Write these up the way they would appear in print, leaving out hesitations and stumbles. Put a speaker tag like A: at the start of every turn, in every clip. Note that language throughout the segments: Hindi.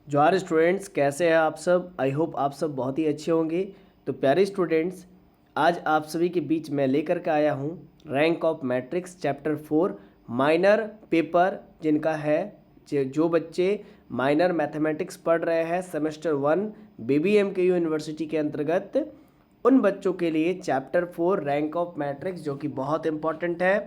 A: जोहार स्टूडेंट्स, कैसे हैं आप सब। आई होप आप सब बहुत ही अच्छे होंगे। तो प्यारे स्टूडेंट्स, आज आप सभी के बीच मैं लेकर के आया हूँ rank of matrix chapter 4 minor paper, जिनका है जो बच्चे माइनर मैथमेटिक्स पढ़ रहे हैं सेमेस्टर 1 BBMKU यूनिवर्सिटी के अंतर्गत, उन बच्चों के लिए चैप्टर 4 रैंक ऑफ मैट्रिक्स जो कि बहुत इम्पॉर्टेंट है।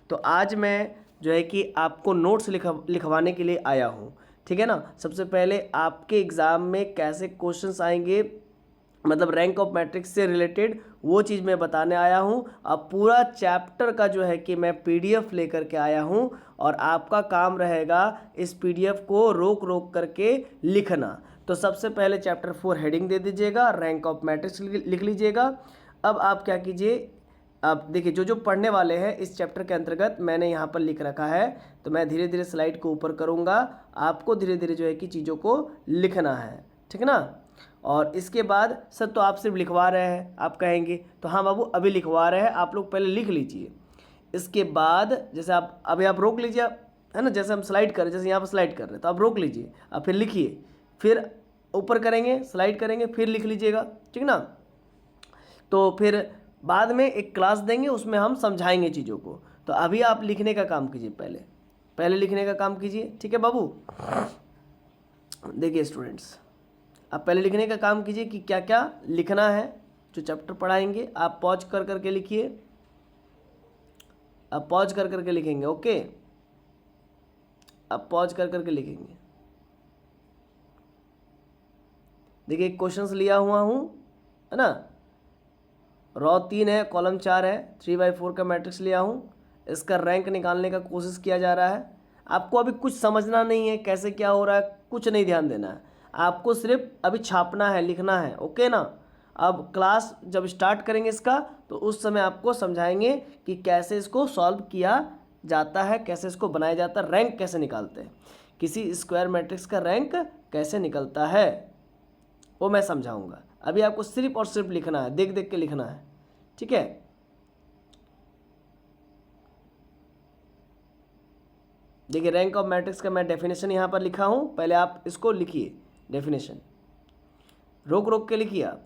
A: तो आज मैं जो है कि आपको नोट्स लिखवाने के लिए आया हूँ, ठीक है ना। सबसे पहले आपके एग्ज़ाम में कैसे क्वेश्चंस आएंगे, मतलब रैंक ऑफ मैट्रिक्स से रिलेटेड, वो चीज़ मैं बताने आया हूँ। अब पूरा चैप्टर का जो है कि मैं PDF लेकर के आया हूँ और आपका काम रहेगा इस PDF को रोक रोक करके लिखना। तो सबसे पहले चैप्टर 4 हेडिंग दे दीजिएगा, रैंक ऑफ मैट्रिक्स लिख लीजिएगा। अब आप क्या कीजिए, अब देखिए जो पढ़ने वाले हैं इस चैप्टर के अंतर्गत मैंने यहाँ पर लिख रखा है। तो मैं धीरे धीरे स्लाइड को ऊपर करूँगा, आपको धीरे धीरे जो है कि चीज़ों को लिखना है, ठीक है ना। और इसके बाद सर तो आप सिर्फ लिखवा रहे हैं, आप कहेंगे तो हाँ बाबू अभी लिखवा रहे हैं, आप लोग पहले लिख लीजिए। इसके बाद जैसे आप अभी आप रोक लीजिए, है ना, जैसे हम स्लाइड कर रहे हैं, जैसे यहाँ पर स्लाइड कर रहे हैं तो आप रोक लीजिए, आप फिर लिखिए, फिर ऊपर करेंगे, स्लाइड करेंगे, फिर लिख लीजिएगा, ठीक ना। तो फिर बाद में एक क्लास देंगे, उसमें हम समझाएंगे चीज़ों को। तो अभी आप लिखने का काम कीजिए, पहले पहले लिखने का काम कीजिए, ठीक है बाबू। देखिए स्टूडेंट्स, आप पहले लिखने का काम कीजिए कि क्या क्या लिखना है। जो चैप्टर पढ़ाएंगे आप पॉज कर करके लिखिए, आप पॉज कर करके लिखेंगे, ओके, आप पॉज कर करके लिखेंगे। देखिए क्वेश्चंस लिया हुआ हूँ, है ना। रॉ 3 है, कॉलम 4 है, 3/4 का मैट्रिक्स लिया हूँ। इसका रैंक निकालने का कोशिश किया जा रहा है। आपको अभी कुछ समझना नहीं है कैसे क्या हो रहा है, कुछ नहीं ध्यान देना है, आपको सिर्फ अभी छापना है, लिखना है, ओके ना। अब क्लास जब स्टार्ट करेंगे इसका तो उस समय आपको समझाएंगे कि कैसे इसको सॉल्व किया जाता है, कैसे इसको बनाया जाता है, रैंक कैसे निकालते हैं, किसी स्क्वायर मैट्रिक्स का रैंक कैसे निकलता है, वो मैं समझाऊंगा। अभी आपको सिर्फ और सिर्फ लिखना है, देख देख के लिखना है, ठीक है। देखिए रैंक ऑफ मैट्रिक्स का मैं डेफिनेशन यहाँ पर लिखा हूँ, पहले आप इसको लिखिए, डेफिनेशन रोक रोक के लिखिए आप।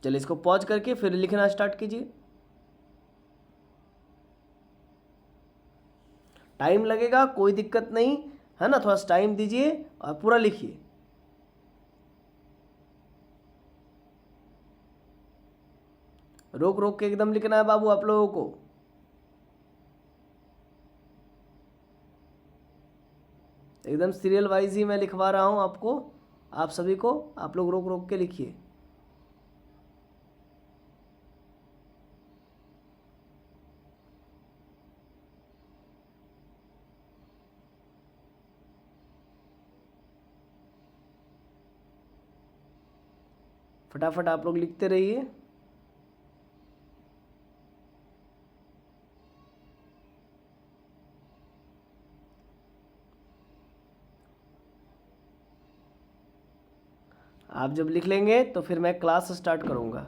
A: चलिए इसको पॉज करके फिर लिखना स्टार्ट कीजिए। टाइम लगेगा, कोई दिक्कत नहीं है ना, थोड़ा सा टाइम दीजिए और पूरा लिखिए। रोक रोक के एकदम लिखना है बाबू आप लोगों को। एकदम सीरियल वाइज ही मैं लिखवा रहा हूँ आपको, आप सभी को, आप लोग रोक रोक के लिखिए। फटाफट आप लोग लिखते रहिए। आप जब लिख लेंगे तो फिर मैं क्लास स्टार्ट करूँगा।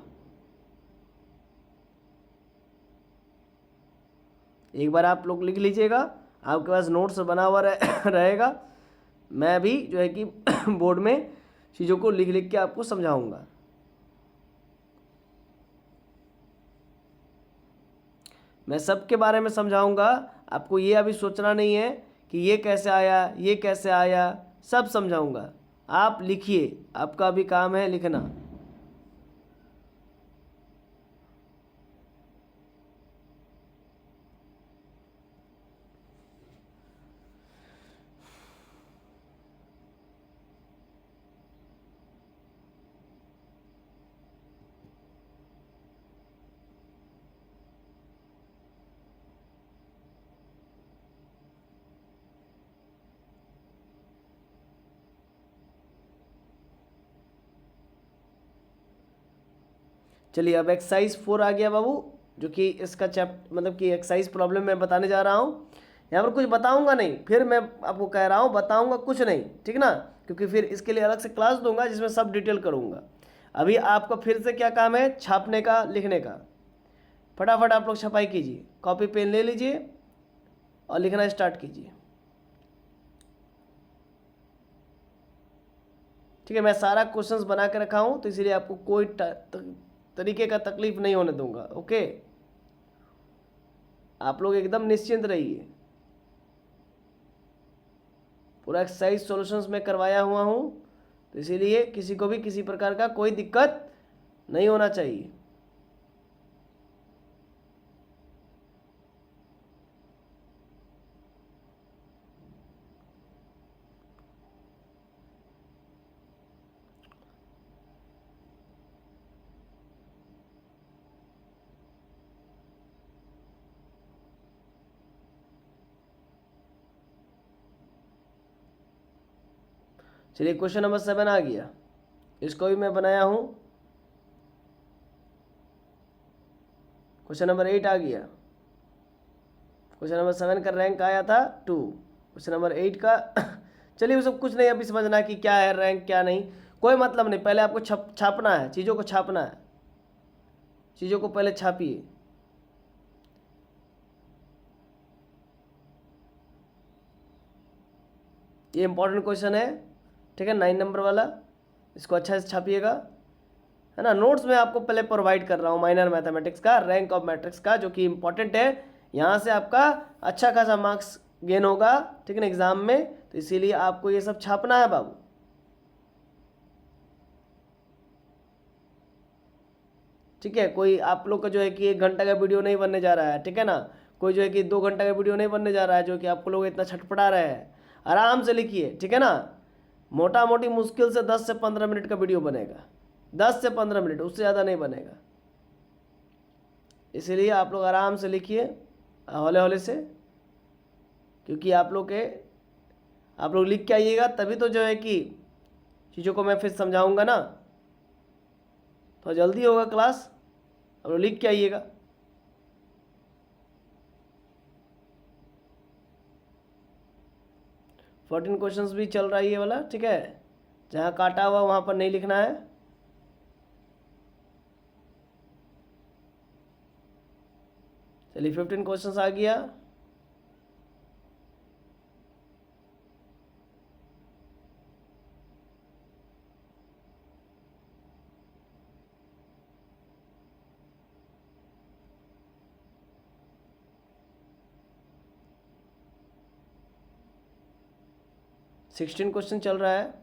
A: एक बार आप लोग लिख लीजिएगा, आपके पास नोट्स बना हुआ रहेगा। मैं भी जो है कि बोर्ड में चीज़ों को लिख लिख के आपको समझाऊंगा। मैं सबके बारे में समझाऊंगा, आपको ये अभी सोचना नहीं है कि ये कैसे आया, ये कैसे आया, सब समझाऊंगा। आप लिखिए, आपका अभी काम है लिखना। चलिए अब एक्सरसाइज 4 आ गया बाबू, जो कि इसका मतलब कि एक्सरसाइज प्रॉब्लम मैं बताने जा रहा हूँ। यहाँ पर कुछ बताऊँगा नहीं, फिर मैं आपको कह रहा हूँ बताऊँगा कुछ नहीं, ठीक ना, क्योंकि फिर इसके लिए अलग से क्लास दूंगा जिसमें सब डिटेल करूँगा। अभी आपका फिर से क्या काम है, छापने का, लिखने का। फटाफट आप लोग छपाई कीजिए, कॉपी पेन ले लीजिए और लिखना स्टार्ट कीजिए। ठीक है, मैं सारा क्वेश्चंस बना के रखा हूँ, तो इसीलिए आपको कोई तरीके का तकलीफ नहीं होने दूंगा। ओके, आप लोग एकदम निश्चिंत रहिए। पूरा एक्सरसाइज सॉल्यूशंस में करवाया हुआ हूँ, तो इसीलिए किसी को भी किसी प्रकार का कोई दिक्कत नहीं होना चाहिए। चलिए, क्वेश्चन नंबर 7 आ गया, इसको भी मैं बनाया हूँ। क्वेश्चन नंबर 8 आ गया। क्वेश्चन नंबर 7 का रैंक आया था 2। क्वेश्चन नंबर 8 का चलिए, वो सब कुछ नहीं अभी समझना कि क्या है रैंक क्या नहीं, कोई मतलब नहीं। पहले आपको छापना है, चीज़ों को छापना है, चीज़ों को पहले छापिए। ये इंपॉर्टेंट क्वेश्चन है, ठीक है, 9 नंबर वाला, इसको अच्छा से छापिएगा, है ना। नोट्स में आपको पहले प्रोवाइड कर रहा हूँ माइनर मैथमेटिक्स का, रैंक ऑफ मैट्रिक्स का, जो कि इंपॉर्टेंट है। यहाँ से आपका अच्छा खासा मार्क्स गेन होगा, ठीक है ना, एग्जाम में, तो इसीलिए आपको ये सब छापना है बाबू। ठीक है, कोई आप लोग का जो है कि 1 घंटा का वीडियो नहीं बनने जा रहा है, ठीक है ना, कोई जो है कि 2 घंटा का वीडियो नहीं बनने जा रहा है, जो कि आपको लोग इतना छटपटा रहे हैं। आराम से लिखिए, ठीक है ना, मोटा मोटी मुश्किल से 10 से 15 मिनट का वीडियो बनेगा, 10 से 15 मिनट, उससे ज़्यादा नहीं बनेगा। इसीलिए आप लोग आराम से लिखिए, हौले हौले से, क्योंकि आप लोग लिख के आइएगा, तभी तो जो है कि चीज़ों को मैं फिर समझाऊंगा ना, तो जल्दी होगा क्लास। आप लोग लिख के आइएगा। फोर्टीन क्वेश्चंस भी चल रहा है ये वाला, ठीक है, जहाँ काटा हुआ वहाँ पर नहीं लिखना है। चलिए, 15 क्वेश्चंस आ गया। सिक्सटीन क्वेश्चन चल रहा है।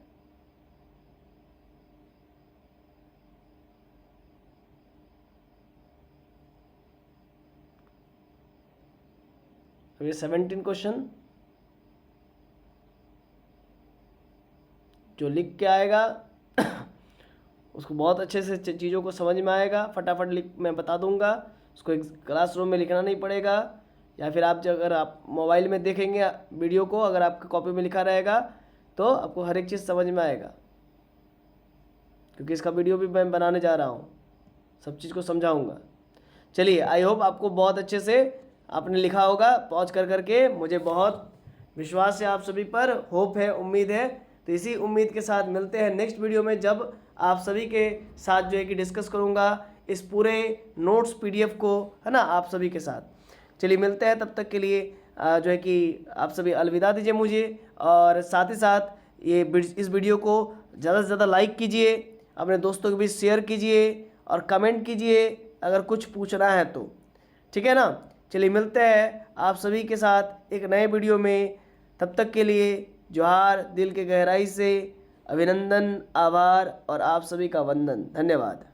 A: ये 17 क्वेश्चन, जो लिख के आएगा उसको बहुत अच्छे से चीज़ों को समझ में आएगा, फटाफट लिख मैं बता दूंगा, उसको एक क्लासरूम में लिखना नहीं पड़ेगा, या फिर आप अगर आप मोबाइल में देखेंगे वीडियो को, अगर आपकी कॉपी में लिखा रहेगा तो आपको हर एक चीज़ समझ में आएगा, क्योंकि इसका वीडियो भी मैं बनाने जा रहा हूँ, सब चीज़ को समझाऊंगा। चलिए, आई होप आपको बहुत अच्छे से आपने लिखा होगा पॉज कर करके। मुझे बहुत विश्वास है आप सभी पर, होप है, उम्मीद है। तो इसी उम्मीद के साथ मिलते हैं नेक्स्ट वीडियो में, जब आप सभी के साथ जो है कि डिस्कस करूँगा इस पूरे नोट्स PDF को, है ना, आप सभी के साथ। चलिए, मिलते हैं, तब तक के लिए जो है कि आप सभी अलविदा दीजिए मुझे, और साथ ही साथ इस वीडियो को ज़्यादा से ज़्यादा लाइक कीजिए, अपने दोस्तों के बीच शेयर कीजिए और कमेंट कीजिए अगर कुछ पूछना है तो, ठीक है ना। चलिए, मिलते हैं आप सभी के साथ एक नए वीडियो में, तब तक के लिए जोहार, दिल के गहराई से अभिनंदन, आभार और आप सभी का वंदन, धन्यवाद।